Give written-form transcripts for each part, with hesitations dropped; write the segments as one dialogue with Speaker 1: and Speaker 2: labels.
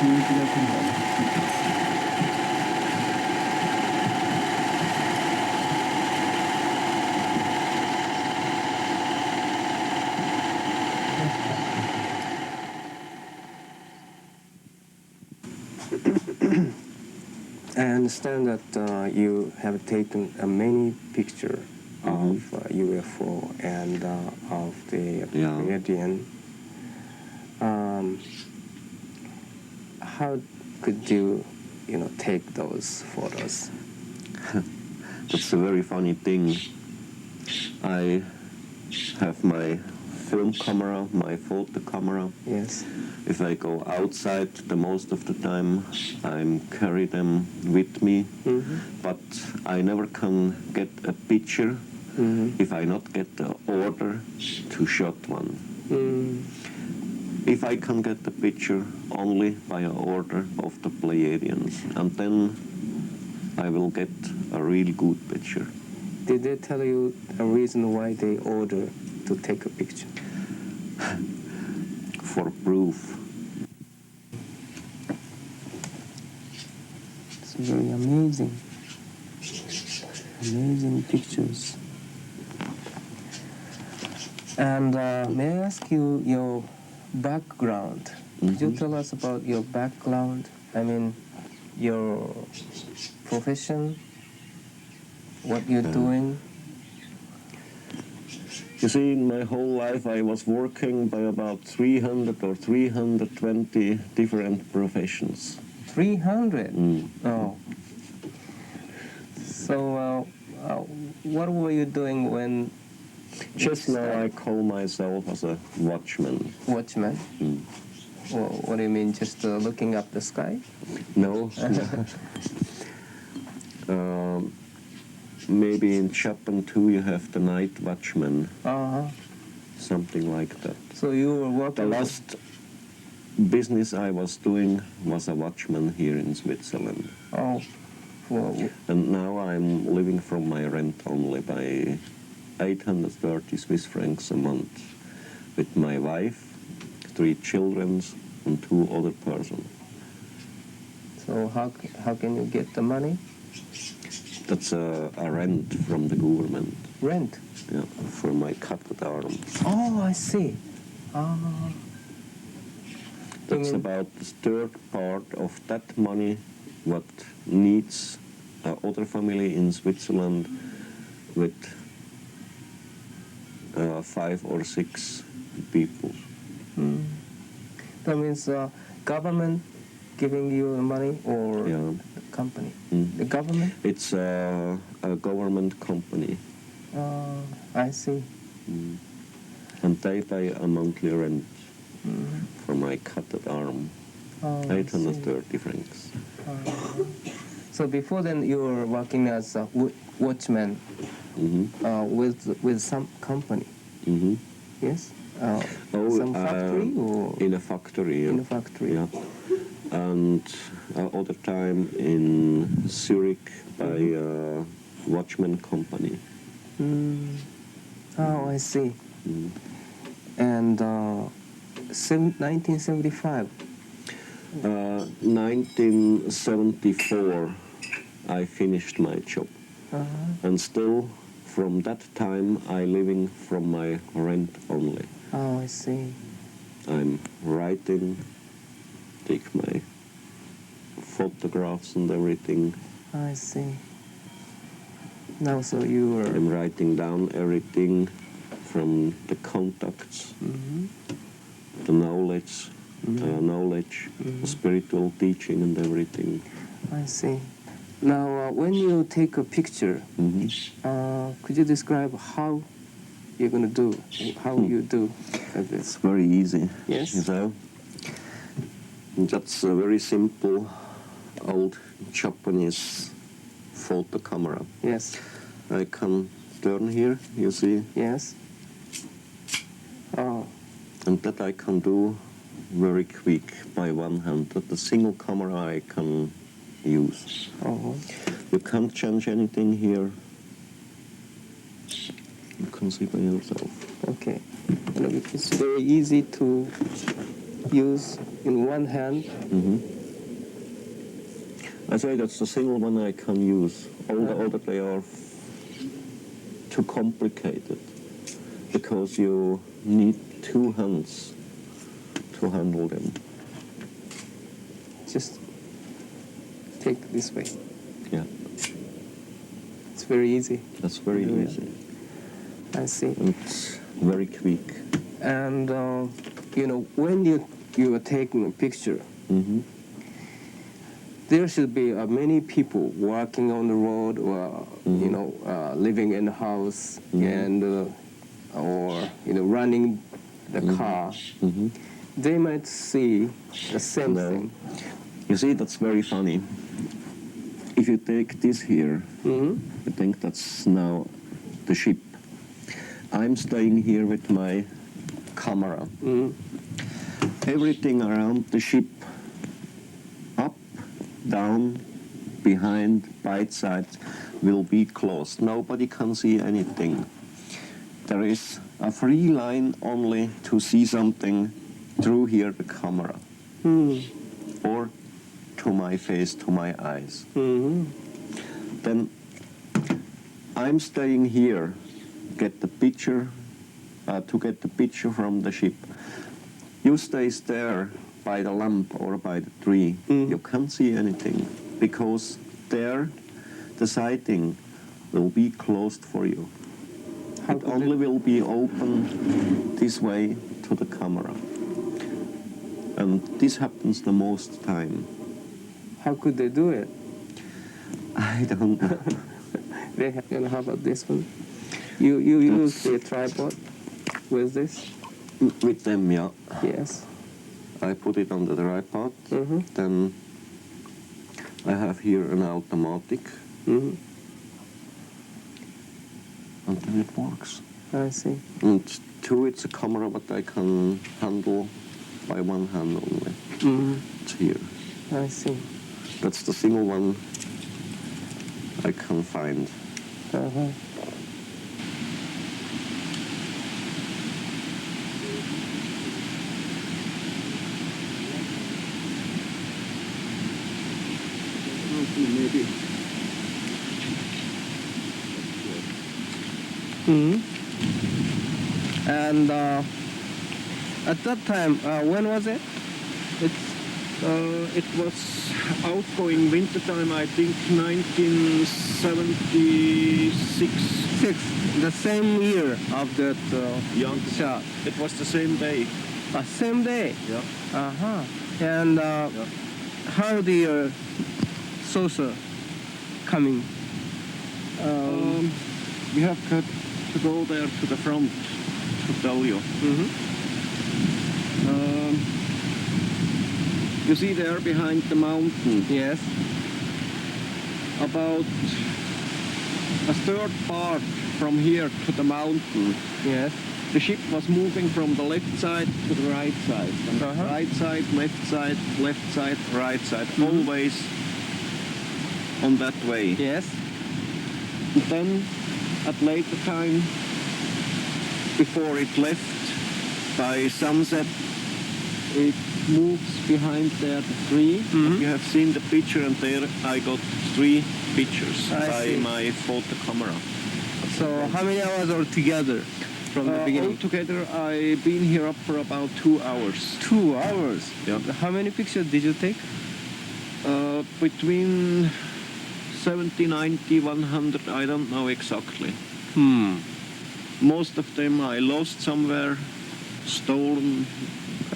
Speaker 1: I understand that you have taken many pictures of UFO and of the Pleiadian. How could you, take those photos?
Speaker 2: That's a very funny thing. I have my film camera, my photo camera.
Speaker 1: Yes.
Speaker 2: If I go outside, the most of the time I carry them with me, but I never can get a picture if I not get the order to shot one. If I can get the picture only by an order of the Pleiadians, and then I will get a really good picture.
Speaker 1: Did they tell you a reason why they order to take a picture?
Speaker 2: For proof.
Speaker 1: It's very amazing. Amazing pictures. And may I ask you your background? Could you tell us about your background? I mean, your profession, what you're doing?
Speaker 2: You see, in my whole life I was working by about 300 or 320 different professions.
Speaker 1: 300? Oh. So what were you doing when...
Speaker 2: Just now I call myself as a watchman.
Speaker 1: Watchman? Well, what do you mean, just looking up the sky?
Speaker 2: No. Maybe in Japan too you have the night watchman. Something like that.
Speaker 1: So you were working...
Speaker 2: The last business I was doing was a watchman here in Switzerland.
Speaker 1: Oh. Well,
Speaker 2: and now I'm living from my rent only by 830 Swiss francs a month with my wife, 3 children and 2 other persons.
Speaker 1: So how can you get the money?
Speaker 2: That's a rent from the government.
Speaker 1: Rent?
Speaker 2: Yeah, for my cut arm.
Speaker 1: Oh, I see.
Speaker 2: That's about the third part of that money what needs other family in Switzerland with 5 or 6 people.
Speaker 1: That means government giving you the money or the company? The government?
Speaker 2: It's a government company.
Speaker 1: I see.
Speaker 2: And they pay a monthly rent for my cutted arm. 830 francs.
Speaker 1: So before then you were working as a watchman with some company? Yes? Some factory? Or?
Speaker 2: In a factory, yeah.
Speaker 1: In a factory.
Speaker 2: Yeah. And other time in Zurich by a watchman company.
Speaker 1: Oh, I see. And 1975?
Speaker 2: 1974 I finished my job. And still from that time I living from my rent only.
Speaker 1: Oh, I see.
Speaker 2: I'm writing, take my photographs and everything.
Speaker 1: I see. Now, so you were...
Speaker 2: I'm writing down everything from the contacts, the knowledge, the spiritual teaching and everything.
Speaker 1: I see. Now, when you take a picture, could you describe how you're going to do, how you do this?
Speaker 2: It's very easy.
Speaker 1: Yes.
Speaker 2: You know? That's a very simple old Japanese photo camera.
Speaker 1: Yes.
Speaker 2: I can turn here, you see?
Speaker 1: Yes. Oh.
Speaker 2: And that I can do very quick by one hand. That a single camera I can use. You can't change anything here. You can see by yourself.
Speaker 1: Okay. It's very easy to use in one hand.
Speaker 2: I say that's the single one I can use. All the other they are too complicated because you need two hands to handle them.
Speaker 1: Just take this way.
Speaker 2: Yeah,
Speaker 1: It's very easy.
Speaker 2: that's very
Speaker 1: Yeah.
Speaker 2: easy.
Speaker 1: I see.
Speaker 2: And it's very quick.
Speaker 1: And when you are taking a picture, there should be many people walking on the road or living in a house and or running the car. They might see the same
Speaker 2: No.
Speaker 1: thing.
Speaker 2: You see, that's very funny. If you take this here, I think that's now the ship. I'm staying here with my camera. Everything around the ship, up, down, behind, by its side, will be closed. Nobody can see anything. There is a free line only to see something through here, the camera, or to my face, to my eyes. Then I'm staying here, get the picture, to get the picture from the ship. You stay there by the lamp or by the tree. You can't see anything because there the sighting will be closed for you. It only will be open this way to the camera. And this happens the most time.
Speaker 1: How could they do it?
Speaker 2: I don't know.
Speaker 1: They have, how about this one? You use the tripod with this?
Speaker 2: With them, yeah.
Speaker 1: Yes.
Speaker 2: I put it on the tripod.
Speaker 1: Mm-hmm.
Speaker 2: Then I have here an automatic.
Speaker 1: Mm-hmm.
Speaker 2: And then it works.
Speaker 1: I see.
Speaker 2: And two, it's a camera that I can handle by one hand only.
Speaker 1: Mm-hmm.
Speaker 2: It's here.
Speaker 1: I see.
Speaker 2: That's the single one I can find.
Speaker 1: Uh-huh.
Speaker 2: Maybe.
Speaker 1: And at that time, when was it?
Speaker 2: It was outgoing winter time, I think 1976.
Speaker 1: The same year of that
Speaker 2: Yeah.
Speaker 1: shot.
Speaker 2: It was the same day.
Speaker 1: Same day.
Speaker 2: Yeah.
Speaker 1: Uh-huh. And how the saucer coming?
Speaker 2: We have got to go there to the front to tell you. You see there behind the mountain,
Speaker 1: Yes.
Speaker 2: about a third part from here to the mountain.
Speaker 1: Yes.
Speaker 2: The ship was moving from the left side to the right side. And right side, left side, right side, always on that way.
Speaker 1: Yes.
Speaker 2: And then at later time, before it left by sunset, it moves behind there the tree. You have seen the picture, and there I got 3 pictures
Speaker 1: I
Speaker 2: by
Speaker 1: see.
Speaker 2: my photo camera.
Speaker 1: So how many hours altogether from the beginning?
Speaker 2: Altogether, I've been here up for about 2 hours.
Speaker 1: 2 hours.
Speaker 2: Yeah.
Speaker 1: How many pictures did you take?
Speaker 2: Between 70, 90, 100, I don't know exactly. Most of them I lost somewhere, stolen,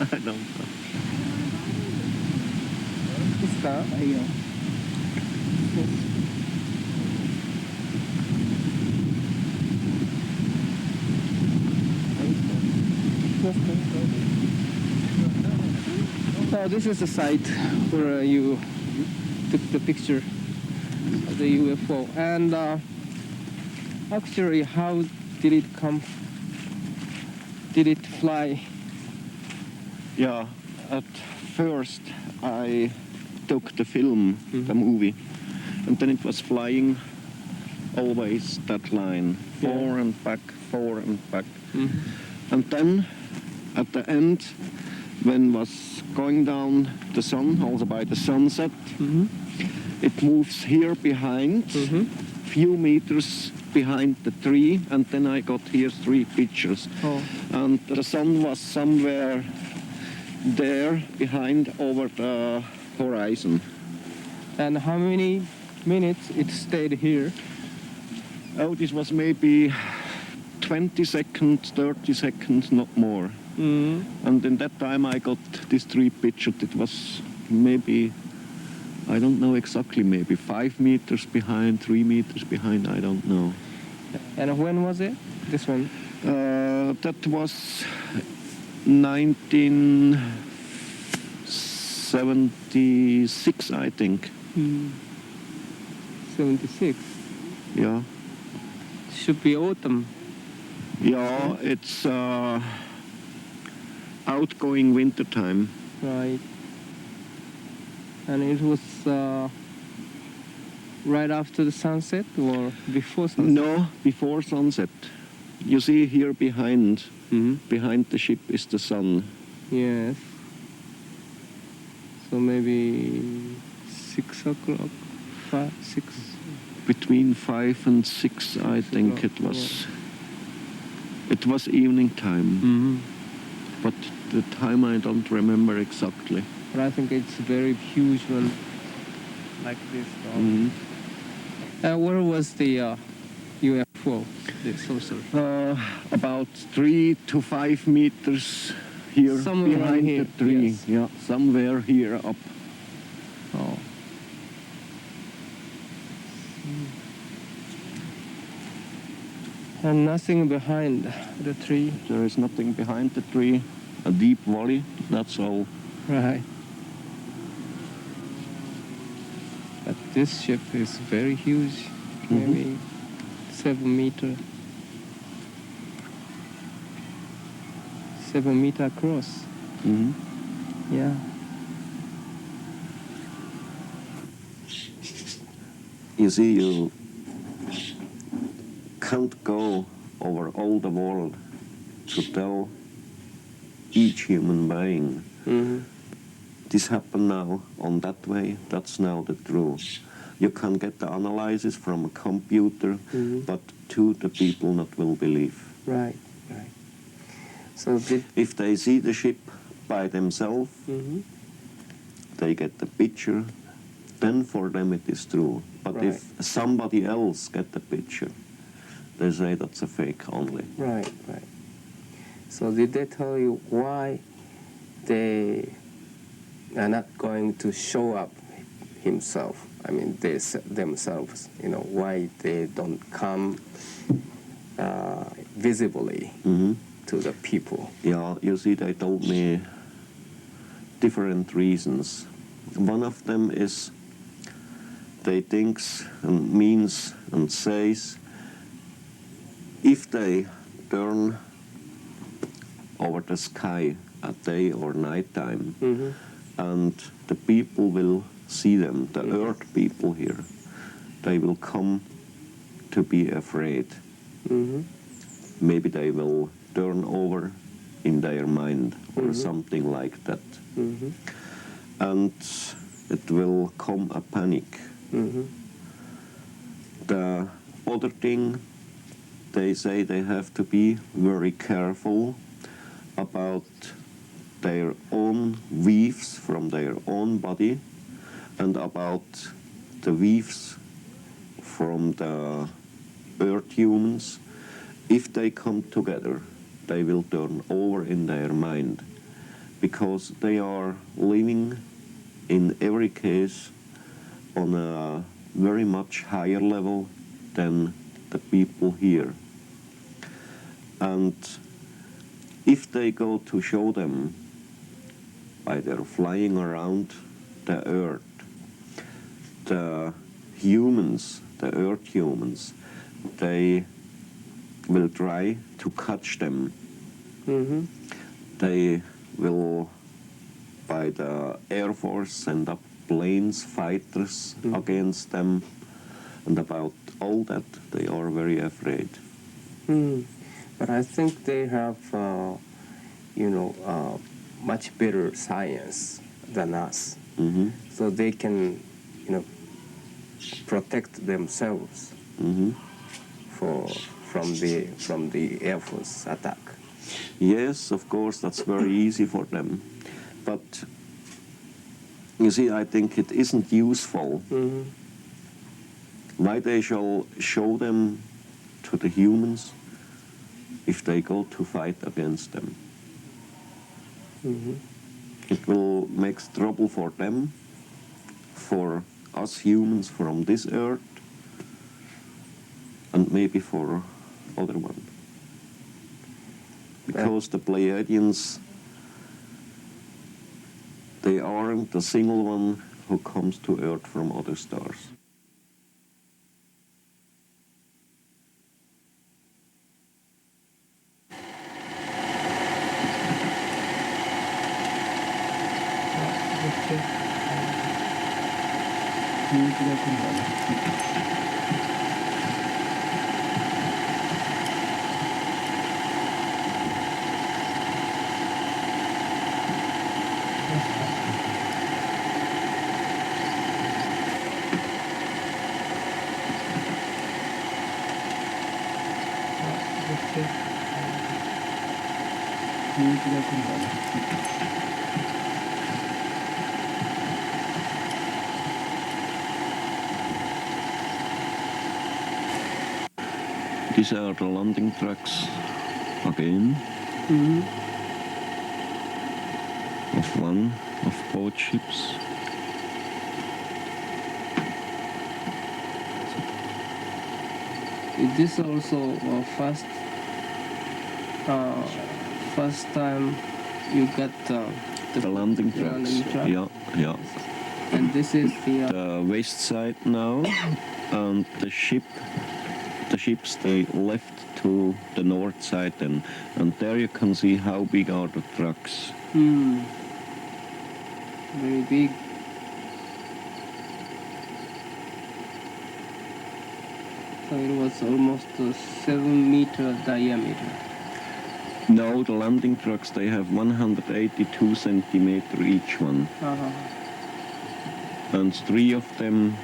Speaker 2: I don't know.
Speaker 1: So this is the site where you took the picture of the UFO. And actually, how did it come? Did it fly?
Speaker 2: Yeah, at first I took the film, the movie, and then it was flying always that line, forward and back, forward and back. And then at the end when was going down the sun, also by the sunset.
Speaker 1: Mm-hmm.
Speaker 2: It moves here behind, few meters behind the tree, and then I got here 3 pictures.
Speaker 1: Oh.
Speaker 2: And the sun was somewhere there behind over the horizon.
Speaker 1: And how many minutes it stayed here?
Speaker 2: Oh, this was maybe 20 seconds, 30 seconds, not more.
Speaker 1: Mm-hmm.
Speaker 2: And in that time I got these 3 pictures. It was maybe, I don't know exactly, maybe 5 meters behind, 3 meters behind, I don't know.
Speaker 1: And when was it, this one?
Speaker 2: That was 1976, I think.
Speaker 1: 76.
Speaker 2: Yeah.
Speaker 1: Should be autumn.
Speaker 2: Yeah, it's outgoing winter time.
Speaker 1: Right. And it was right after the sunset or before sunset?
Speaker 2: No, before sunset. You see here behind, behind the ship is the sun.
Speaker 1: Yes. So maybe 6 o'clock, 5, 6.
Speaker 2: Between 5 and 6, I think it was. It was evening time, but the time I don't remember exactly.
Speaker 1: But I think it's very huge one, like this. Where was the UFO, the saucer?
Speaker 2: About 3 to 5 meters here,
Speaker 1: Somewhere
Speaker 2: behind
Speaker 1: here,
Speaker 2: the tree.
Speaker 1: yes.
Speaker 2: Yeah, somewhere here up.
Speaker 1: Oh. And nothing behind the tree.
Speaker 2: There is nothing behind the tree. A deep valley, that's all.
Speaker 1: Right. But this ship is very huge, maybe 7 meter. 7 meter across. Yeah.
Speaker 2: You see, you can't go over all the world to tell each human being this happened now on that way, that's now the truth. You can get the analysis from a computer, but to the people not will believe.
Speaker 1: Right, right. So
Speaker 2: if they see the ship by themselves, they get the picture, then for them it is true. But if somebody else get the picture, they say that's a fake only.
Speaker 1: Right, right. So did they tell you why they are not going to show up himself? I mean, themselves, you know, why they don't come visibly to the people?
Speaker 2: Yeah, you see, they told me different reasons. One of them is they thinks and means and says if they turn over the sky at day or night time and the people will see them, the earth people here, they will come to be afraid. Maybe they will turn over in their mind or something like that. And it will come a panic. The other thing, they say they have to be very careful about their own weaves from their own body and about the weaves from the earth humans. If they come together, they will turn over in their mind, because they are living in every case on a very much higher level than the people here. And if they go to show them by their flying around the earth, the humans, the earth humans, they will try to catch them. They will, by the Air Force, send up planes, fighters against them, and about all that they are very afraid.
Speaker 1: But I think they have, much better science than us.
Speaker 2: Mm-hmm.
Speaker 1: So they can, protect themselves from the Air Force attack.
Speaker 2: Yes, of course, that's very easy for them. But you see, I think it isn't useful. Why they shall show them to the humans if they go to fight against them? It will make trouble for them, for us humans from this earth, and maybe for other one. Because the Pleiadians, they aren't the single one who comes to Earth from other stars. These are the landing tracks again of one of both ships.
Speaker 1: Is this also first time you got
Speaker 2: The landing tracks,
Speaker 1: track?
Speaker 2: yeah.
Speaker 1: And this is
Speaker 2: The west side now, and the ships they left to the north side then, and there you can see how big are the trucks.
Speaker 1: Very big. So it was almost 7-meter diameter.
Speaker 2: Now the landing trucks they have 182 centimeter each one, and 3 of them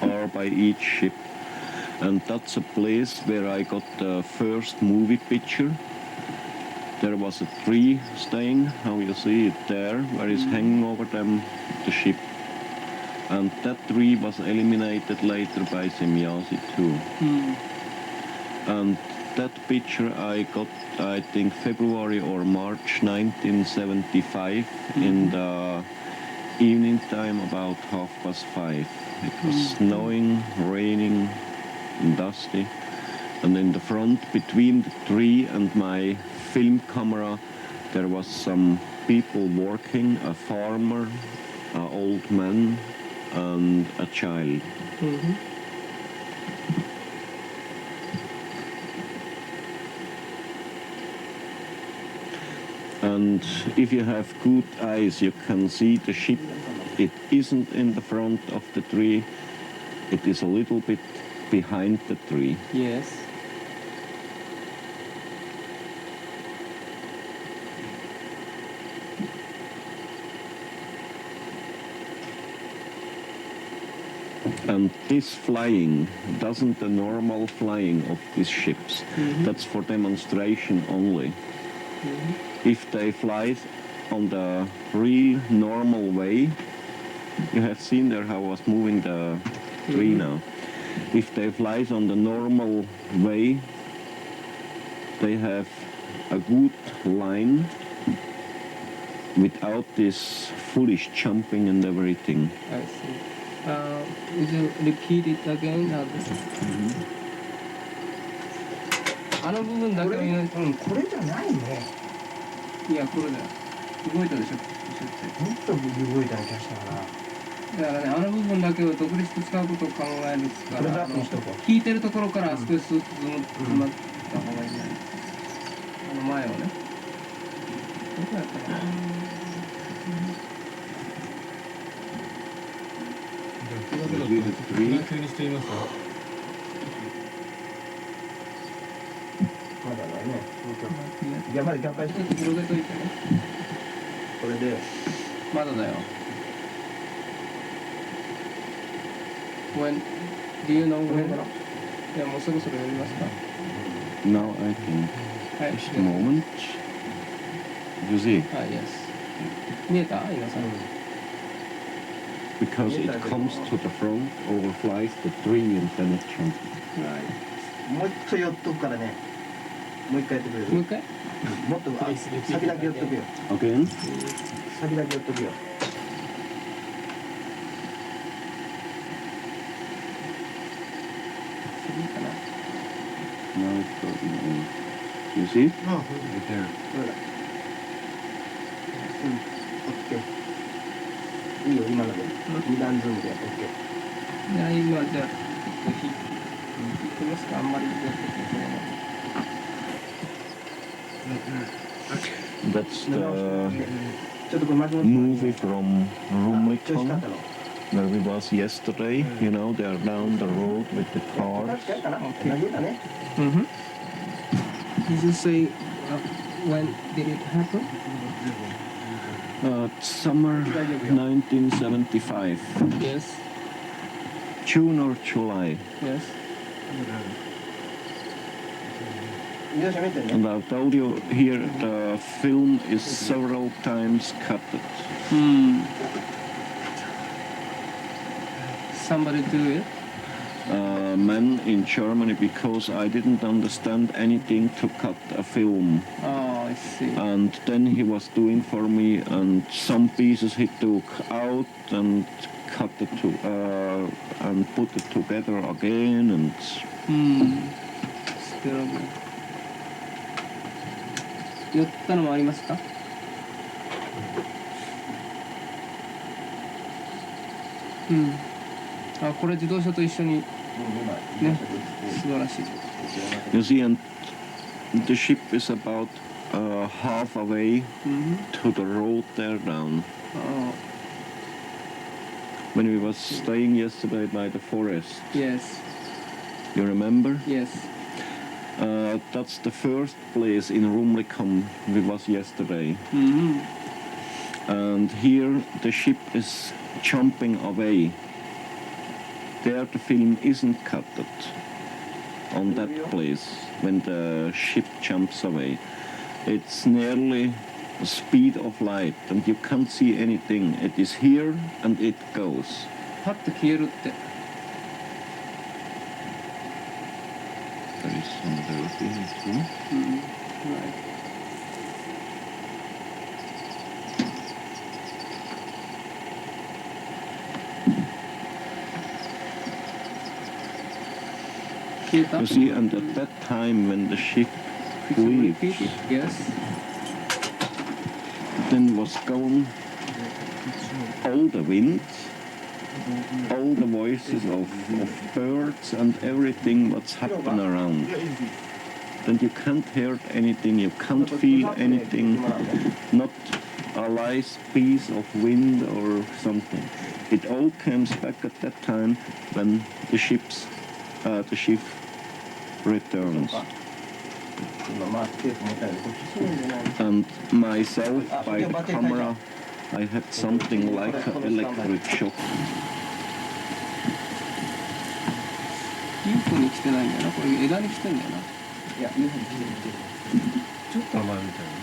Speaker 2: are by each ship. And that's a place where I got the first movie picture. There was a tree staying, how you see it there, where it's hanging over them, the ship. And that tree was eliminated later by Semyasi too. And that picture I got, I think, February or March 1975 in the evening time, about 5:30. It was snowing, raining, dusty, and in the front between the tree and my film camera there was some people working, a farmer, an old man and a child. And if you have good eyes you can see the ship. It isn't in the front of the tree, it is a little bit behind the tree.
Speaker 1: Yes.
Speaker 2: And this flying doesn't the normal flying of these ships. That's for demonstration only. If they fly on the real normal way, you have seen there how I was moving the tree now. If they fly on the normal way, they have a good line without this foolish jumping and everything.
Speaker 1: I see. Would you repeat it again? あの部分だけ見ないと。
Speaker 3: これじゃないね。
Speaker 1: いや、これだよ。動いたでしょ。
Speaker 3: もっと動いた気がしたから。
Speaker 1: だからね、あの部分だけを独立して使うことを考えるから、
Speaker 3: これだけにしとこう。
Speaker 1: 引いてるところからあそこにスーッと詰まった方がいいんじゃない？あの前をね。どこやったかな。
Speaker 3: 急にしてみますか。まだだね。頑張れ乾杯して。
Speaker 1: ちょっと広げといてね。
Speaker 3: これで。
Speaker 1: まだだよ。When do you know when? いやもうそろそろやりますか。
Speaker 2: Now I think.
Speaker 1: はい。
Speaker 2: Just a moment. You see,
Speaker 1: はい、yes。見えた？皆さん。
Speaker 2: because it comes to the front, overflies the tree and then it jumps.
Speaker 1: はい。
Speaker 3: もう一回寄っとくからね。もう一回やってくれる。
Speaker 1: もう一回？
Speaker 3: もっと先だけ寄っとくよ。
Speaker 2: Again?
Speaker 3: 先だけ寄っとくよ。
Speaker 1: いいかな。
Speaker 2: Now it's going in. You see? Right there.
Speaker 3: そうだ。うん。オッケー。いいよ今ので。二段ズームでオッケー。
Speaker 1: いや今じゃあ引いてますか。あんまりやってても。
Speaker 2: That's the
Speaker 3: ちょっとこれ巻き戻す。
Speaker 2: movie from
Speaker 3: 調子
Speaker 2: Rumlicon
Speaker 3: だったの。
Speaker 2: where we was yesterday. You know, they're down the road with the
Speaker 3: 高
Speaker 2: cars.
Speaker 3: くやったな。投げたね。
Speaker 1: Mhm. Did you say when did it happen?
Speaker 2: Summer 1975.
Speaker 1: Yes.
Speaker 2: June or July.
Speaker 1: Yes.
Speaker 3: 見出し見てね。
Speaker 2: And I told you here the film is several times cut.
Speaker 1: Somebody do it?
Speaker 2: Man in Germany, because I didn't understand anything to cut a film.
Speaker 1: Oh, I see.
Speaker 2: And then he was doing for me, and some pieces he took out and cut it and put it together again, and
Speaker 1: Still. 寄ったのもありますか？うん。あ、これ自動車と一緒にね、素晴らしい。
Speaker 2: you see, and the ship is about half away to the road there down.
Speaker 1: Oh,
Speaker 2: When we was staying yesterday by the forest,
Speaker 1: yes,
Speaker 2: you remember?
Speaker 1: yes.
Speaker 2: That's the first place in Rumlicon we was yesterday. And here the ship is jumping away. There the film isn't cut on that place when the ship jumps away. It's nearly the speed of light and you can't see anything. It is here and it goes.
Speaker 1: パッと消えるって。
Speaker 2: There is another thing too.
Speaker 1: Right. 消えた？
Speaker 2: You see, and at that time when the ship
Speaker 1: Could you
Speaker 2: leaves,
Speaker 1: repeat it? Yes.
Speaker 2: then was gone all the wind, all the voices of birds and everything what's happening around. Then you can't hear anything, you can't feel anything, not a light piece of wind or something. It all comes back at that time when the ship returns.
Speaker 3: 今まあテープ持ったんでこっちそうなんじゃないの。
Speaker 2: And myself, by the camera, I had something like an electric shock.
Speaker 1: UFO に来てないんだよな。これ枝に来てんだよな。
Speaker 3: いや、ユーフォに来てる来てる。ちょっと甘いみたいなね。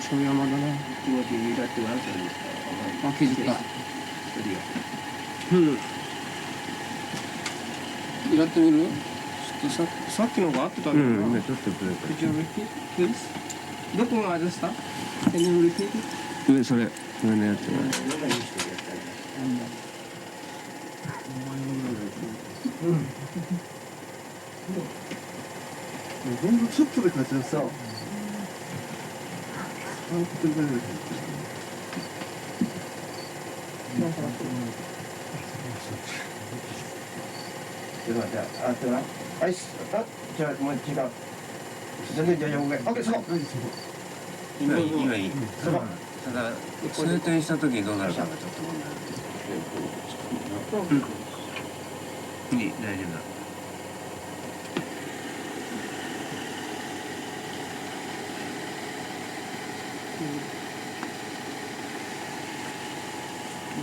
Speaker 1: 超山だな。
Speaker 3: 気持ちいいだって何歳ですか。
Speaker 1: あ、気づいた。
Speaker 3: うん。
Speaker 1: やってみる？ちょっとさっきのが合ってたけどな。
Speaker 3: ちょっとブレーキ。
Speaker 1: Could you repeat, please? どこがでした？ Can you repeat it?
Speaker 3: 上それのやつ。ほんとちょっとで買っちゃうさ。本当に。ちょっと待って、あってな。はい、あ、じゃあもう違う。全然じゃあ横が。オッケー、そこ。
Speaker 4: 今いい。
Speaker 3: そこ。
Speaker 4: ただ、通転した時にどうなるかがちょっと問題。
Speaker 1: いい、大丈夫だ。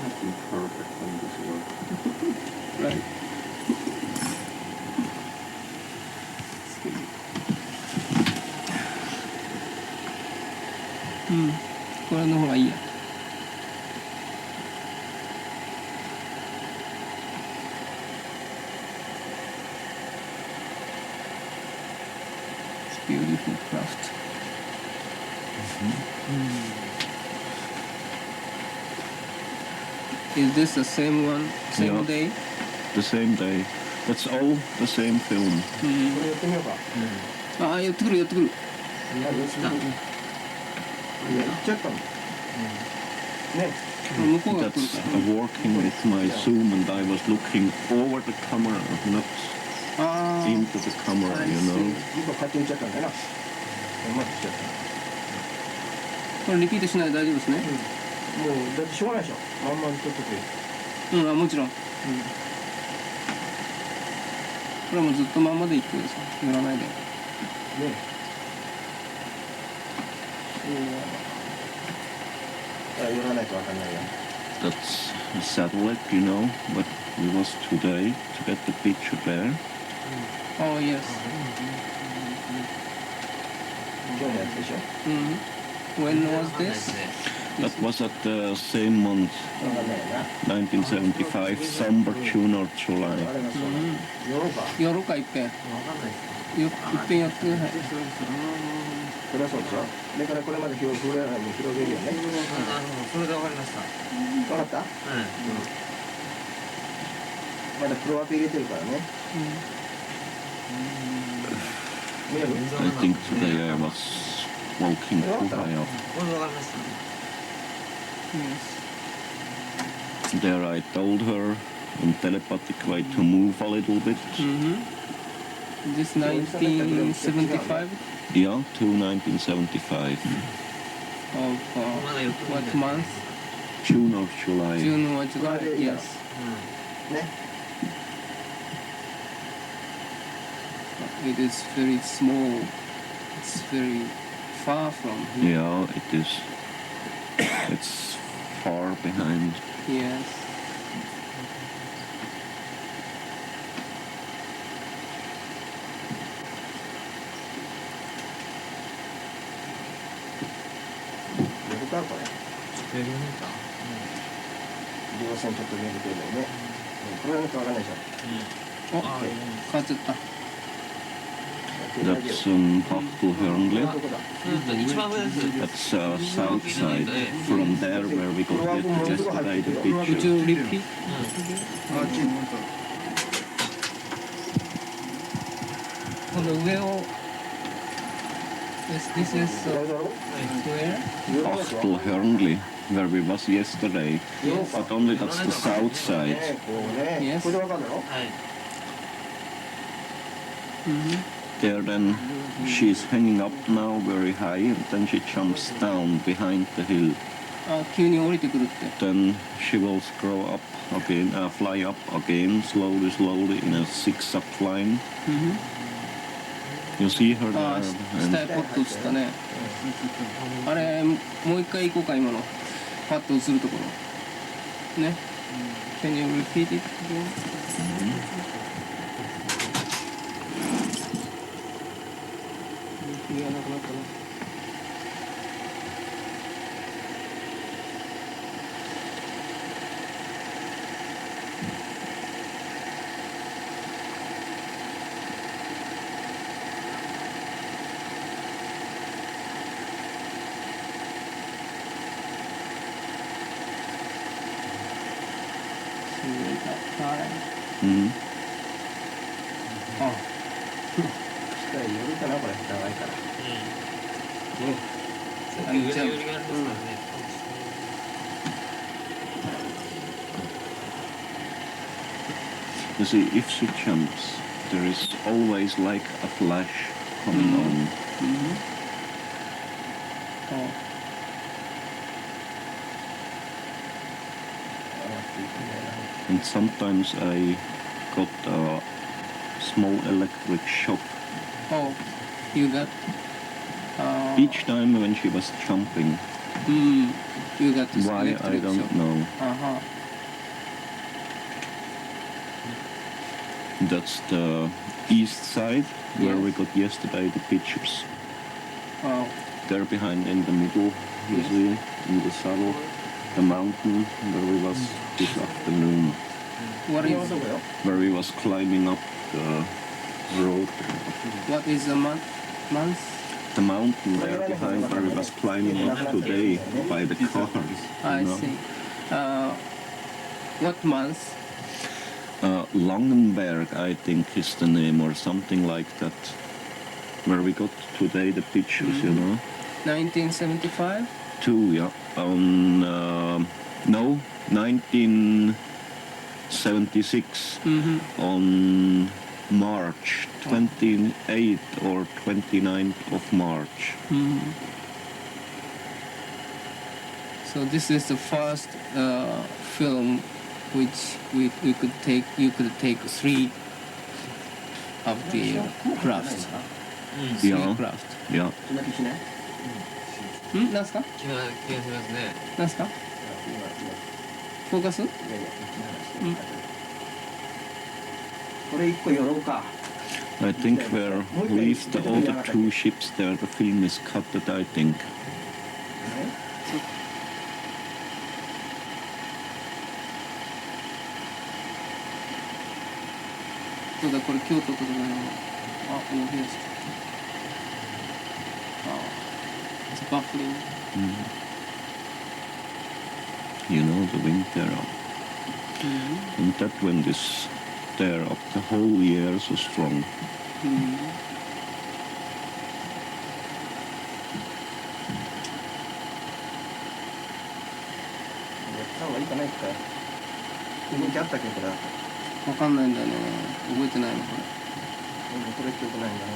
Speaker 2: Nothing perfect on this world.
Speaker 1: Right. うん、これの方がいいや。Beautiful craft. Is this the same one, same
Speaker 2: Yeah.
Speaker 1: day?
Speaker 2: The same day. That's all the same film.
Speaker 3: これやってみようか。
Speaker 1: ああ、寄ってくる寄ってくる。
Speaker 3: いや、行っちゃったの。ね。
Speaker 1: 向こうが来る
Speaker 2: That's
Speaker 1: から。
Speaker 2: working with my zoom, and I was looking over the camera, not
Speaker 1: ああ。
Speaker 2: into the camera, you know.
Speaker 3: 一個勝手に行っちゃったんだよな。うまくしちゃった。
Speaker 1: これリピートしないで大丈夫ですね。
Speaker 3: もうだってしょうがないでしょ。まんま撮ってくれ。
Speaker 1: うん、あ、もちろん。これはもうずっとまんまでいってください。乗らないで。
Speaker 3: ね。寄らないとわかんないよ。
Speaker 2: That's a satellite, you know, but it was today to get the picture there.
Speaker 1: Oh, yes.
Speaker 3: 今日のやつでしょ。
Speaker 1: When was this?
Speaker 2: That was at the same month,
Speaker 3: わかんないよな。
Speaker 2: 1975, December, June or July.
Speaker 3: あれがそう。寄ろうか。
Speaker 1: 寄ろうか、いっぺん。いっぺんやってください。
Speaker 3: これはそうでしょ。だからこれまで広げるよね。
Speaker 4: それでわかりました。
Speaker 3: わかった？まだプロアピ入れてるからね。見える？
Speaker 2: I think today I was walking too high up.
Speaker 4: これでわかりました。
Speaker 2: There I told her in telepathic way to move a little bit.
Speaker 1: This 1975
Speaker 2: Yeah, to 1975.
Speaker 1: of what month?
Speaker 2: June or July.
Speaker 1: June or July? Yes.
Speaker 3: ね。
Speaker 1: It is very small. It's very far from here.
Speaker 2: Yeah, it is. It's far behind.
Speaker 1: Yes.
Speaker 3: かこれ。
Speaker 4: ベルメーター。
Speaker 3: 両線ちょっと見えるけどね。これはなんかわかんないでしょ。
Speaker 1: お、変わっちゃった。
Speaker 2: That's Haftul Hörnli.
Speaker 4: 一番上です。
Speaker 2: That's south side. From there where we got yesterday the
Speaker 1: Would
Speaker 2: picture.
Speaker 1: you repeat?
Speaker 3: あっち。
Speaker 1: この上を。This is where?
Speaker 2: Haftul Hörnli, where we was yesterday. But only that's the south side.
Speaker 3: こうね。これでわかるの？
Speaker 4: はい。
Speaker 2: There then she's hanging up now very high, and then she jumps down behind the hill.
Speaker 1: あ、急に降りてくるって。
Speaker 2: Then she will scroll up again, fly up again, slowly, slowly in a zigzag line. You see her
Speaker 1: あ、
Speaker 2: there?
Speaker 1: 下へポッと映ったね。あれ、もう一回行こうか、今の。パッと映るところ。ね。Can you repeat it again? 気がなくなったな。
Speaker 2: Mhm.
Speaker 1: あ、
Speaker 3: 下へ寄るかなこれ長いから。
Speaker 4: さっき上の寄りがありますからね。
Speaker 2: You see, if she jumps, there is always like a flash coming on.
Speaker 1: あ、
Speaker 3: 上がっていく
Speaker 2: and sometimes I got a small electric shock.
Speaker 1: Oh, you got.
Speaker 2: Each time when she was jumping.
Speaker 1: You got this
Speaker 2: Why,
Speaker 1: electric
Speaker 2: I don't
Speaker 1: shock.
Speaker 2: know.
Speaker 1: Uh-huh.
Speaker 2: That's the east side where
Speaker 1: Yes.
Speaker 2: we got yesterday the pictures.
Speaker 1: Oh,
Speaker 2: There behind in the middle, you
Speaker 1: Yes.
Speaker 2: see, in the saddle, the mountain where we was this afternoon,
Speaker 1: what is
Speaker 2: where we was climbing up the road.
Speaker 1: the month?
Speaker 2: The mountain there behind where we was climbing up today by the cars.
Speaker 1: I
Speaker 2: you know.
Speaker 1: see. What month?
Speaker 2: Langenberg, I think, is the name or something like that. Where we got today the pictures, you know.
Speaker 1: 1975?
Speaker 2: Two, yeah. On no, 1976 on March 28th or 29th of March.
Speaker 1: So this is the first film which we could take. You could take 3 of the crafts. Three
Speaker 2: Yeah,
Speaker 1: craft.
Speaker 2: yeah.
Speaker 3: そんな気しない？
Speaker 1: なんすか？
Speaker 4: 気がしますね。
Speaker 1: なんすか？フォーカス？
Speaker 3: これ一個寄ろうか。
Speaker 2: I think where least all the 2 ships there, the film is cut, I think.
Speaker 1: そうだ、これ京都とかのオーヘスト。It's baffling.
Speaker 2: You know, the wind there up. And that wind is there up the whole year so strong.
Speaker 3: やった方がいいかないか。動きあったっけこれ。
Speaker 1: わかんないんだよね。覚えてないのこれ。
Speaker 3: これ記憶ないんだな。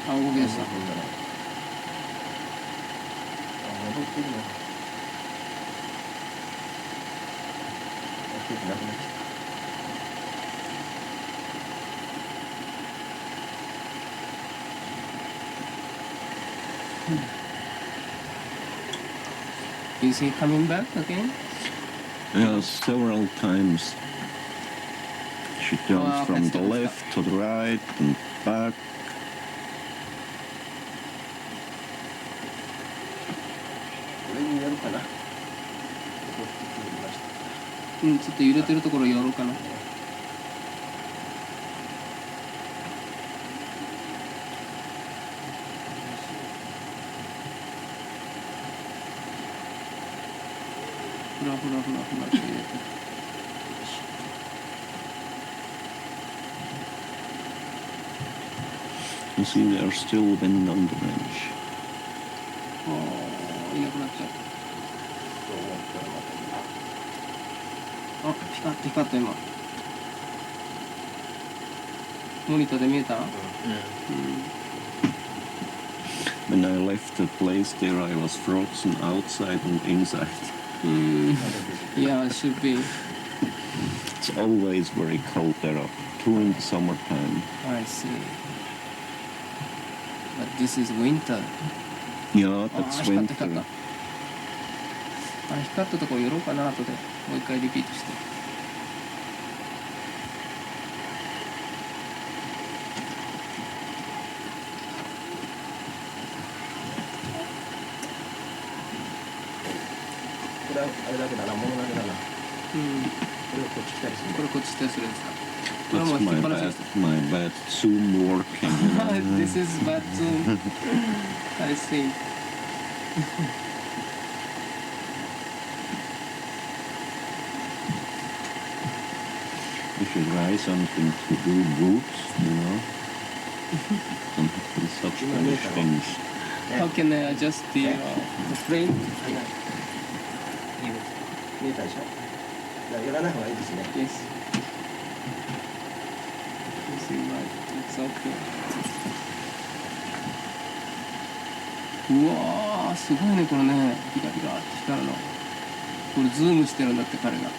Speaker 1: あ、動きでした。
Speaker 3: 戻ってるの。記憶なくなっちゃった。
Speaker 1: Is he coming back again?
Speaker 2: Yeah, several times. She turns from the left to the right and back.
Speaker 3: これにやるかな。
Speaker 1: ちょっと揺れてるところやろうかな。ふらふらふらふらって入れて。
Speaker 2: You see, there's still wind on the bench.
Speaker 1: いなくなっちゃう。あ、ピカッと今。モニターで見えた
Speaker 2: When I left the place there, I was frozen outside and inside.
Speaker 1: Yeah, it should be.
Speaker 2: It's always very cold there up, too in the summertime.
Speaker 1: I see. But this is winter.
Speaker 2: Yeah,
Speaker 1: あ、
Speaker 2: that's
Speaker 1: 光った
Speaker 2: winter.
Speaker 1: あ、光ったところ寄ろうかな後で。もう一回リピートして。
Speaker 3: これはあれだけだな、物だけだな。これをこっち来たりする。
Speaker 1: これこっち手するんですか。これは
Speaker 2: That's
Speaker 1: もう引っ
Speaker 2: my
Speaker 1: 張らせ
Speaker 2: bad,
Speaker 1: です。
Speaker 2: my bad Zoom working.
Speaker 1: This is bad zoom. I see.
Speaker 2: We should try something to do boots, you know? Don't have to do such foolish things.
Speaker 1: How can I adjust the frame?
Speaker 3: 見えたでしょ。だからやらない方がいいですね。
Speaker 1: Yes. This is right. It's okay. うわー、すごいねこれね。ピカピカって光るの。これズームしてるんだって彼が。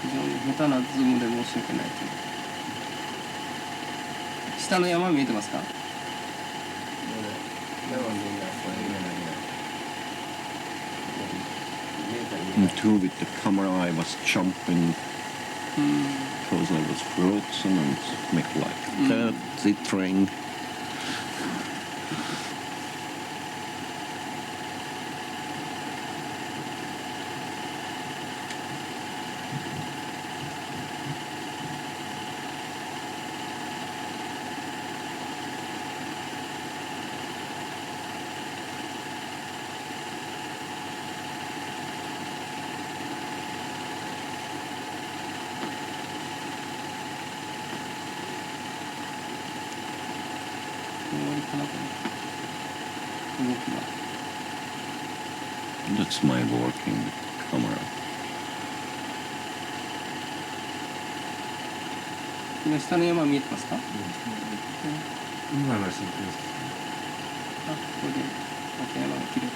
Speaker 1: 非常に下手なズームで申し訳ないという。下の山見えてますか？And
Speaker 2: too, with the camera, I was jumping because I was frozen and make like that, tittering. That's my working camera.
Speaker 1: 今下の山見えてますか？
Speaker 4: 今の進行です。
Speaker 1: あ、ここでまた山が切れる。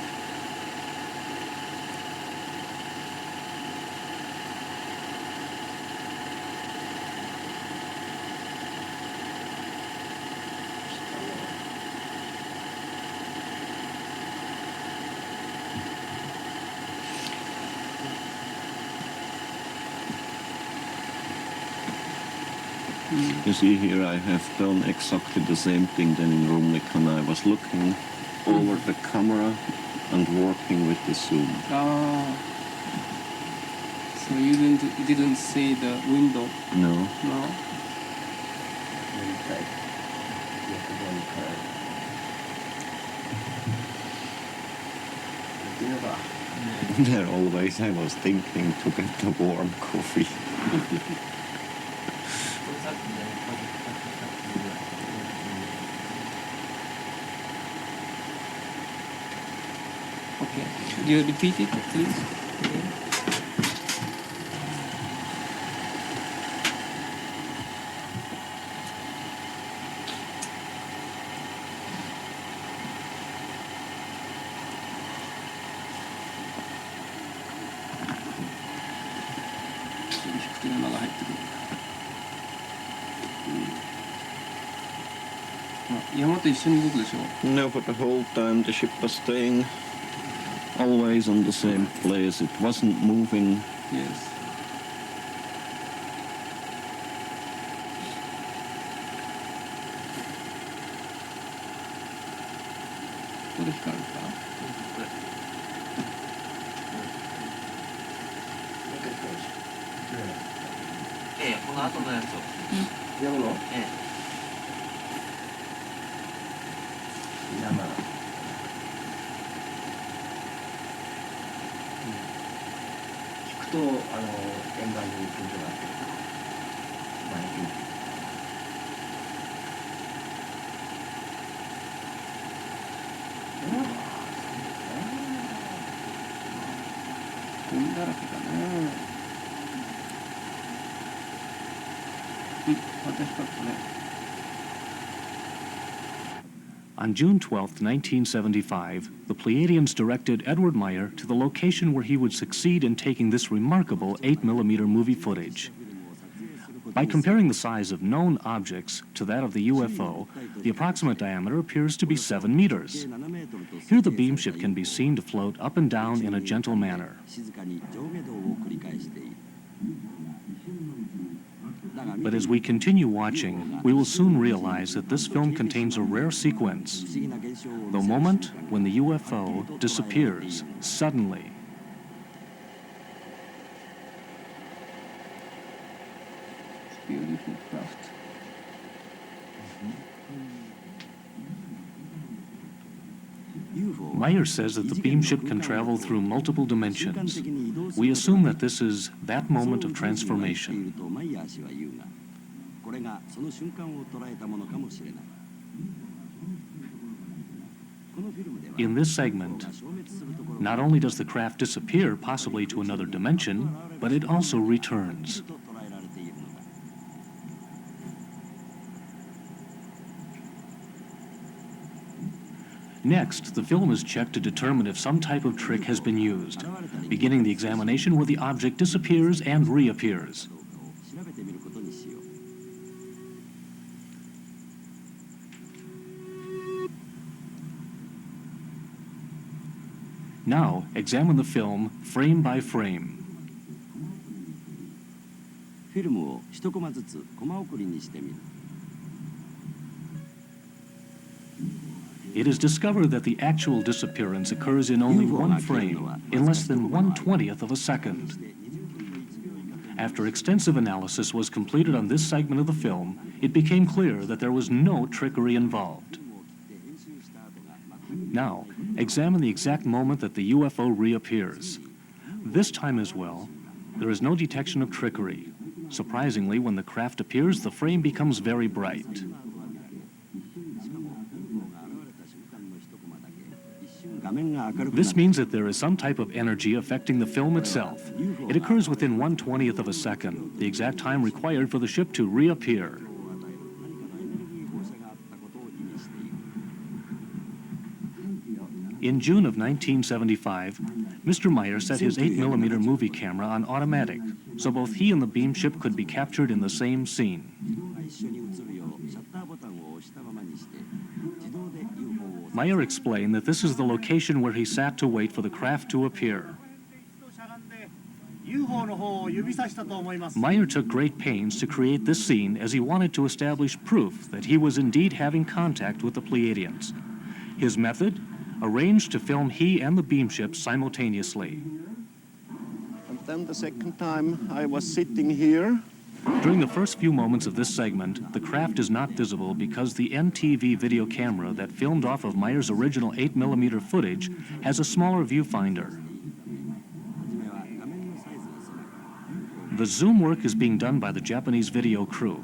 Speaker 2: You see here, I have done exactly the same thing than in Rumlikan. I was looking over the camera and working with the zoom.
Speaker 1: Ah. So you didn't see the window?
Speaker 2: No.
Speaker 1: No.
Speaker 2: There always I was thinking to get the warm coffee.
Speaker 1: Okay. Could you repeat it, please?
Speaker 2: No, for the whole time the ship was staying always on the same place. It wasn't moving.
Speaker 1: Yes.
Speaker 4: Eh, この後のやつを。
Speaker 3: やるの？
Speaker 4: ええ。
Speaker 3: 山。聞くと沿岸に行くんじゃなくて、前に。
Speaker 1: ゴミだらけだね。また光ったね。
Speaker 5: On June 12, 1975, the Pleiadians directed Edward Meeier to the location where he would succeed in taking this remarkable 8mm movie footage. By comparing the size of known objects to that of the UFO, the approximate diameter appears to be 7 meters. Here the beamship can be seen to float up and down in a gentle manner. But as we continue watching, we will soon realize that this film contains a rare sequence, the moment when the UFO disappears suddenly.
Speaker 1: Beautiful craft.
Speaker 5: Meeier says that the beamship can travel through multiple dimensions. We assume that this is that moment of transformation. In this segment, not only does the craft disappear, possibly to another dimension, but it also returns. Next, the film is checked to determine if some type of trick has been used, beginning the examination where the object disappears and reappears. Now, examine the film frame by frame.
Speaker 6: フィルムを1コマずつコマ送りにしてみる。
Speaker 5: It is discovered that the actual disappearance occurs in only one frame, in less than 1/20th of a second. After extensive analysis was completed on this segment of the film, it became clear that there was no trickery involved. Now, examine the exact moment that the UFO reappears. This time as well, there is no detection of trickery. Surprisingly, when the craft appears, the frame becomes very bright. This means that there is some type of energy affecting the film itself. It occurs within 1/20th of a second, the exact time required for the ship to reappear. In June of 1975, Mr. Meier set his 8mm movie camera on automatic, so both he and the Beamship could be captured in the same scene. Meier explained that this is the location where he sat to wait for the craft to appear. Meier took great pains to create this scene as he wanted to establish proof that he was indeed having contact with the Pleiadians. His method? Arranged to film he and the Beamship simultaneously.
Speaker 2: And then the second time I was sitting here.
Speaker 5: During the first few moments of this segment, the craft is not visible because the NTV video camera that filmed off of Meier's original 8mm footage has a smaller viewfinder. The zoom work is being done by the Japanese video crew.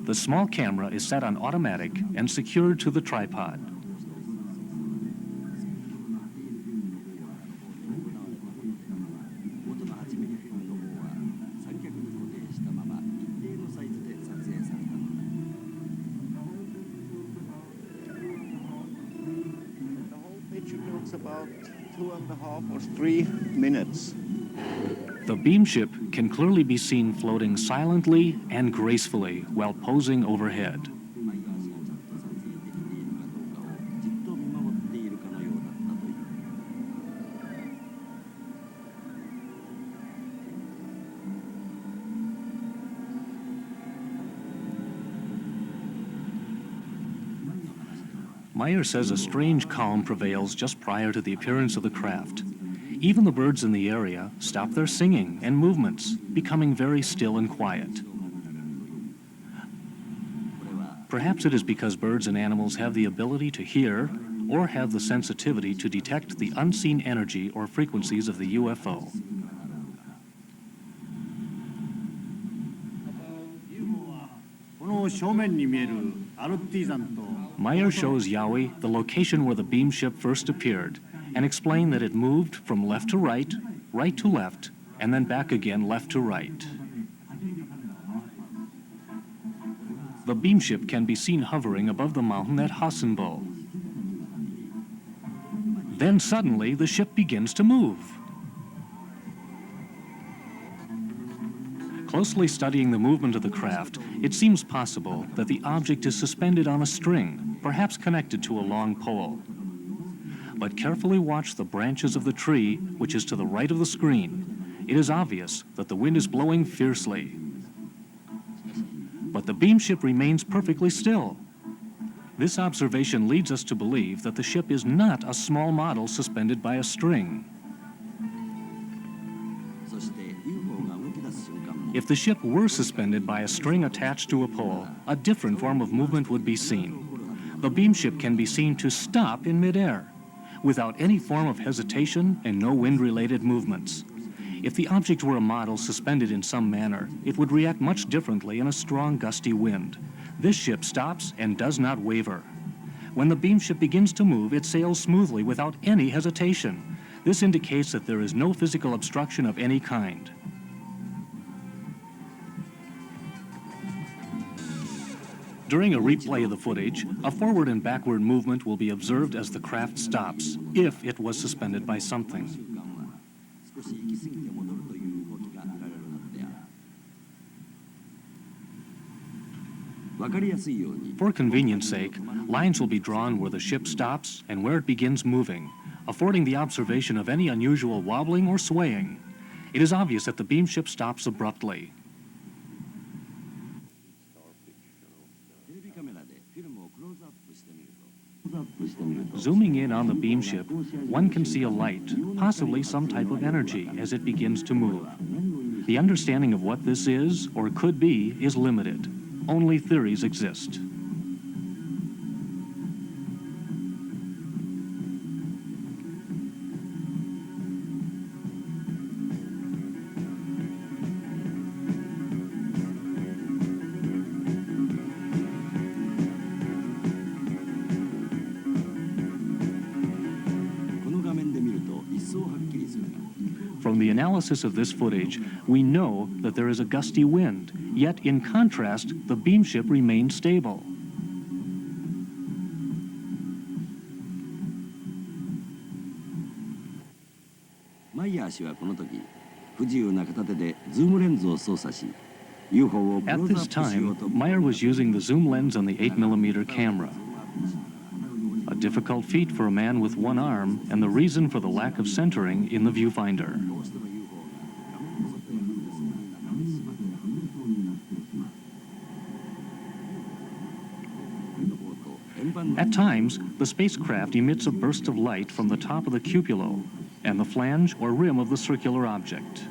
Speaker 5: The small camera is set on automatic and secured to the tripod.
Speaker 2: The whole picture looks about 2.5 or 3 minutes.
Speaker 5: The Beamship can clearly be seen floating silently and gracefully while posing overhead. Meier says a strange calm prevails just prior to the appearance of the craft. Even the birds in the area stop their singing and movements, becoming very still and quiet. Perhaps it is because birds and animals have the ability to hear or have the sensitivity to detect the unseen energy or frequencies of the UFO. Meier shows Yowie the location where the Beamship first appeared and explained that it moved from left to right, right to left, and then back again left to right. The Beamship can be seen hovering above the mountain at Hassenbo. Then suddenly the ship begins to move. Closely studying the movement of the craft, it seems possible that the object is suspended on a string, perhaps connected to a long pole. But carefully watch the branches of the tree, which is to the right of the screen. It is obvious that the wind is blowing fiercely. But the Beamship remains perfectly still. This observation leads us to believe that the ship is not a small model suspended by a string. If the ship were suspended by a string attached to a pole, a different form of movement would be seen. The Beamship can be seen to stop in midair, without any form of hesitation and no wind-related movements. If the object were a model suspended in some manner, it would react much differently in a strong gusty wind. This ship stops and does not waver. When the Beamship begins to move, it sails smoothly without any hesitation. This indicates that there is no physical obstruction of any kind. During a replay of the footage, a forward and backward movement will be observed as the craft stops, if it was suspended by something. For convenience sake, lines will be drawn where the ship stops and where it begins moving, affording the observation of any unusual wobbling or swaying. It is obvious that the beamship stops abruptly. Zooming in on the beamship, one can see a light, possibly some type of energy, as it begins to move. The understanding of what this is, or could be, is limited. Only theories exist. From the analysis of this footage, we know that there is a gusty wind, yet in contrast, the beamship remains stable. At this time, Meyer was using the zoom lens on the 8mm camera. A difficult feat for a man with one arm, and the reason for the lack of centering in the viewfinder. At times, the spacecraft emits a burst of light from the top of the cupola and the flange or rim of the circular object.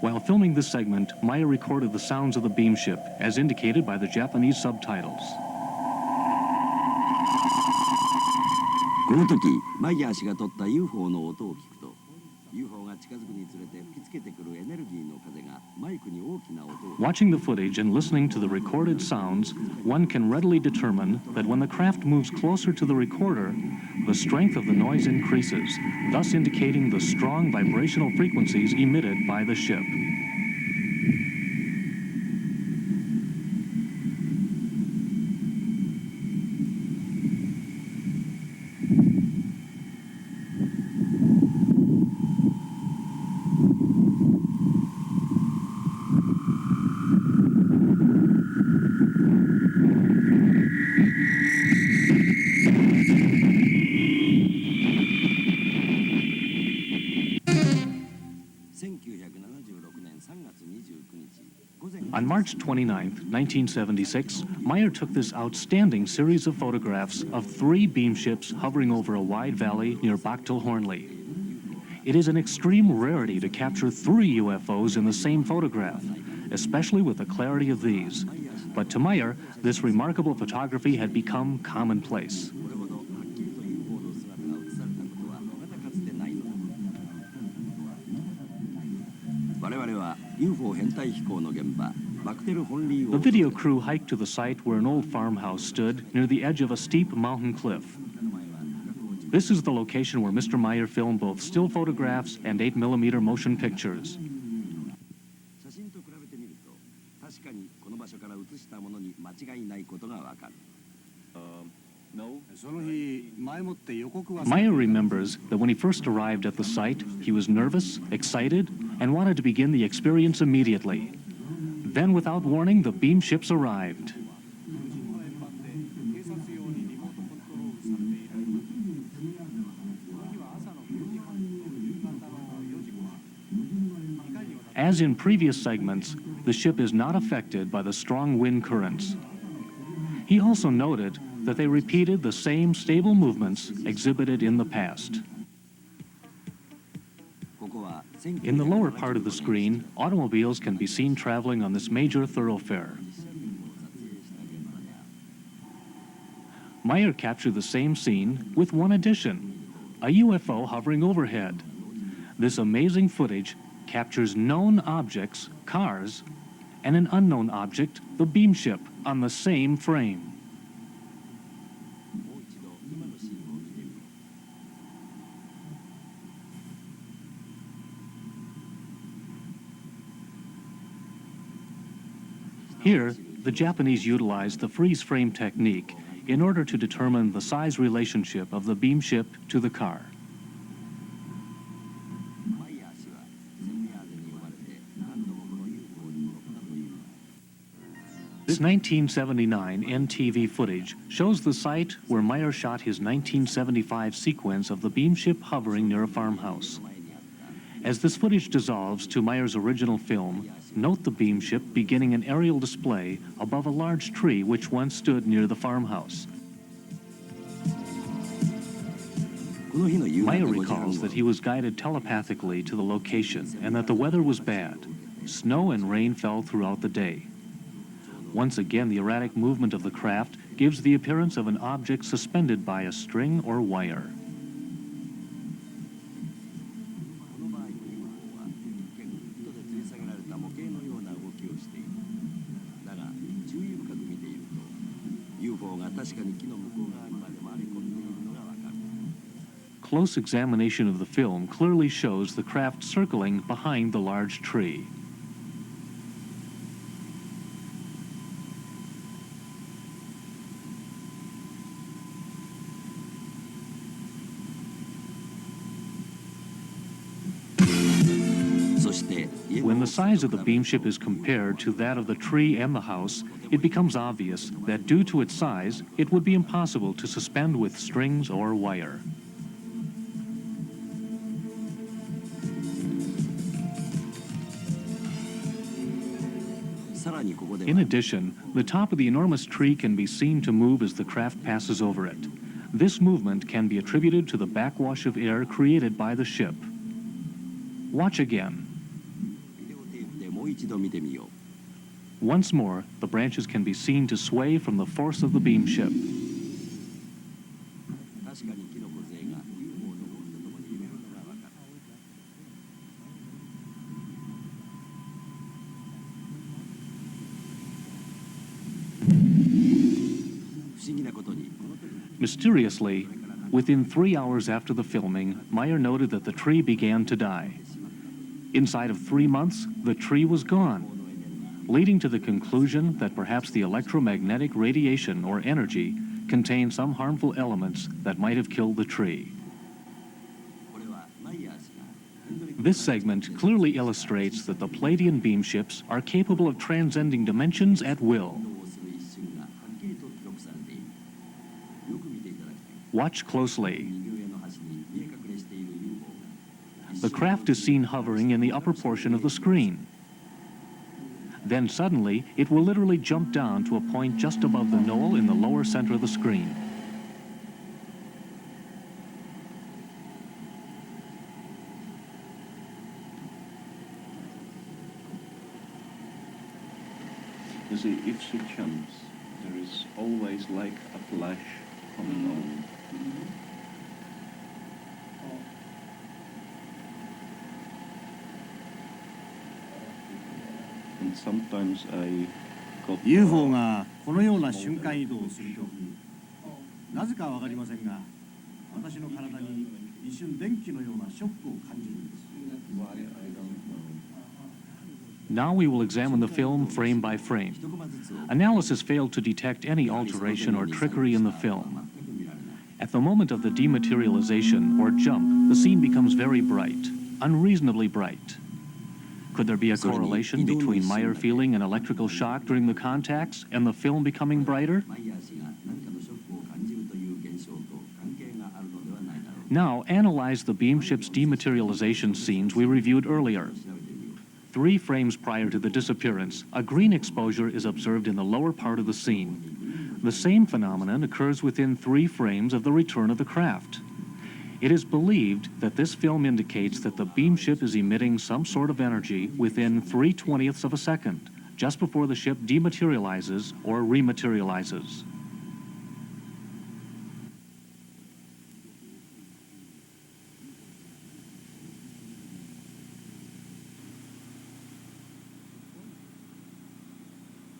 Speaker 5: While filming this segment, Meyer recorded the sounds of the beamship, as indicated by the Japanese subtitles.
Speaker 6: この時、マイヤー氏が撮った UFO の音を聞くと、UFO が近づくにつれて吹きつけてくるエネルギーの風がマイクに大きな音を。
Speaker 5: Watching the footage and listening to the recorded sounds, one can readily determine that when the craft moves closer to the recorder, the strength of the noise increases, thus indicating the strong vibrational frequencies emitted by the ship. On March 29, 1976, Meyer took this outstanding series of photographs of 3 beamships hovering over a wide valley near Bachtel-Hornli. It is an extreme rarity to capture 3 UFOs in the same photograph, especially with the clarity of these. But to Meyer, this remarkable photography had become commonplace. The video crew hiked to the site where an old farmhouse stood near the edge of a steep mountain cliff. This is the location where Mr. Meyer filmed both still photographs and 8mm motion pictures. Meyer remembers that when he first arrived at the site, he was nervous, excited, and wanted to begin the experience immediately. Then, without warning, the beamships arrived. As in previous segments, the ship is not affected by the strong wind currents. He also noted that they repeated the same stable movements exhibited in the past. In the lower part of the screen, automobiles can be seen traveling on this major thoroughfare. Meyer captured the same scene with one addition: a UFO hovering overhead. This amazing footage captures known objects, cars, and an unknown object, the beamship, on the same frame. Here, the Japanese utilized the freeze frame technique in order to determine the size relationship of the beamship to the car. This 1979 NTV footage shows the site where Meier shot his 1975 sequence of the beamship hovering near a farmhouse. As this footage dissolves to Meier's original film, note the beamship beginning an aerial display above a large tree which once stood near the farmhouse. Meier recalls that he was guided telepathically to the location and that the weather was bad. Snow and rain fell throughout the day. Once again, the erratic movement of the craft gives the appearance of an object suspended by a string or wire. Close examination of the film clearly shows the craft circling behind the large tree. When the size of the beamship is compared to that of the tree and the house, it becomes obvious that due to its size, it would be impossible to suspend with strings or wire. In addition, the top of the enormous tree can be seen to move as the craft passes over it. This movement can be attributed to the backwash of air created by the ship. Watch again. Once more, the branches can be seen to sway from the force of the beamship. Mysteriously, within 3 hours after the filming, Meier noted that the tree began to die. Inside of 3 months, the tree was gone, leading to the conclusion that perhaps the electromagnetic radiation or energy contained some harmful elements that might have killed the tree. This segment clearly illustrates that the Pleiadian beamships are capable of transcending dimensions at will. Watch closely. The craft is seen hovering in the upper portion of the screen. Then suddenly, it will literally jump down to a point just above the knoll in the lower center of the screen.
Speaker 2: You see, if she jumps, there is always like a flash coming on. And sometimes I got
Speaker 7: UFO がこのような瞬間移動をするとき、なぜかわかりませんが、私の体に一瞬電気のようなショックを感じるんです。
Speaker 5: Now we will examine the film frame by frame. Analysis failed to detect any alteration or trickery in the film. At the moment of the dematerialization or jump, the scene becomes very bright, unreasonably bright. Could there be a correlation between Meier feeling an electrical shock during the contacts and the film becoming brighter? Now analyze the beamship's dematerialization scenes we reviewed earlier. 3 frames prior to the disappearance, a green exposure is observed in the lower part of the scene. The same phenomenon occurs within 3 frames of the return of the craft. It is believed that this film indicates that the beamship is emitting some sort of energy within 3/20ths of a second, just before the ship dematerializes or rematerializes.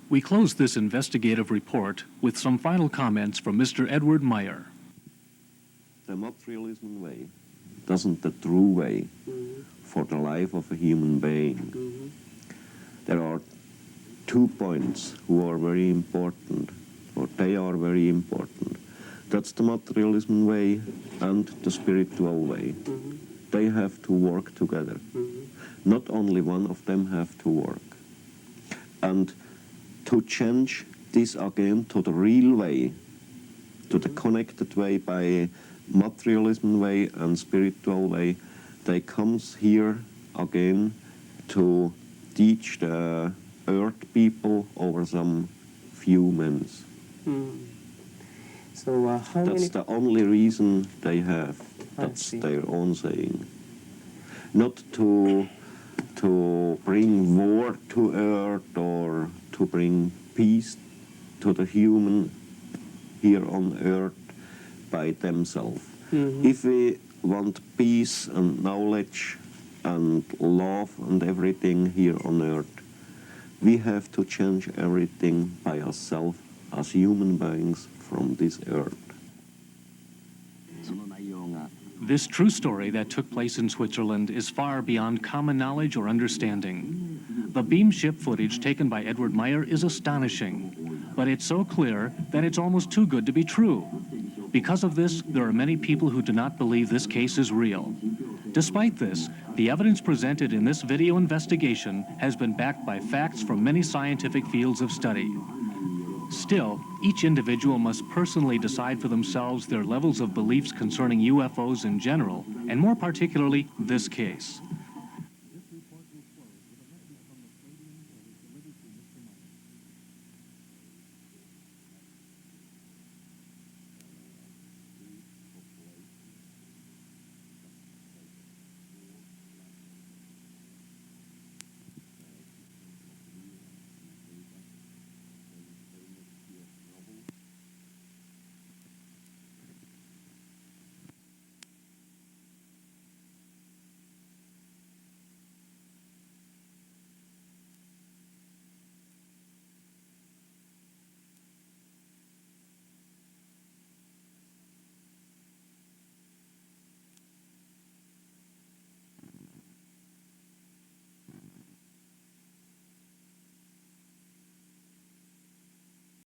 Speaker 5: We close this investigative report with some final comments from Mr. EDUARD MEIER.
Speaker 2: The materialism way doesn't the true way for the life of a human being. There are 2 points who are very important, or they are very important. That's the materialism way and the spiritual way. They have to work together. Not only one of them have to work. And to change this again to the real way, to the connected way by materialism way and spiritual way, they comes here again to teach the earth people over some few months.
Speaker 1: So how
Speaker 2: That's
Speaker 1: many?
Speaker 2: the only reason they have.
Speaker 1: I
Speaker 2: That's
Speaker 1: see.
Speaker 2: their own saying. Not to bring war to earth or to bring peace to the human here on earth by themselves. If we want peace and knowledge and love and everything here on earth, we have to change everything by ourselves as human beings from this earth.
Speaker 6: その内容が
Speaker 5: This true story that took place in Switzerland is far beyond common knowledge or understanding. The Beamship footage taken by Edward Meyer is astonishing, but it's so clear that it's almost too good to be true. Because of this, there are many people who do not believe this case is real. Despite this, the evidence presented in this video investigation has been backed by facts from many scientific fields of study. Still, each individual must personally decide for themselves their levels of beliefs concerning UFOs in general, and more particularly this case.